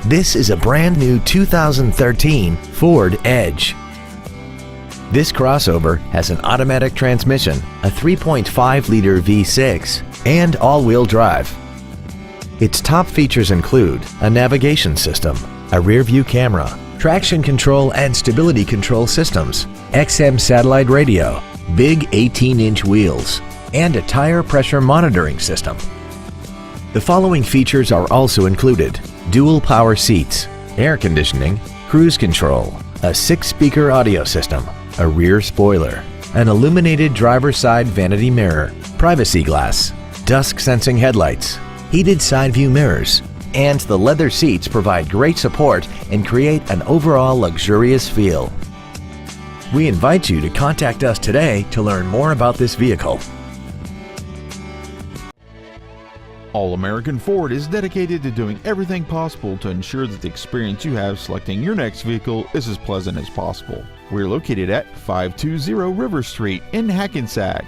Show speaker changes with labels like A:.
A: This is a brand new 2013 Ford Edge. This crossover has an automatic transmission, a 3.5-liter V6, and all-wheel drive. Its top features include a navigation system, a rear-view camera, traction control and stability control systems, XM satellite radio, big 18-inch wheels, and a tire pressure monitoring system. The following features are also included: dual power seats, air conditioning, cruise control, a 6-speaker audio system, a rear spoiler, an illuminated driver's side vanity mirror, privacy glass, dusk sensing headlights, heated side view mirrors, and the leather seats provide great support and create an overall luxurious feel. We invite you to contact us today to learn more about this vehicle.
B: All American Ford is dedicated to doing everything possible to ensure that the experience you have selecting your next vehicle is as pleasant as possible. We're located at 520 River Street in Hackensack.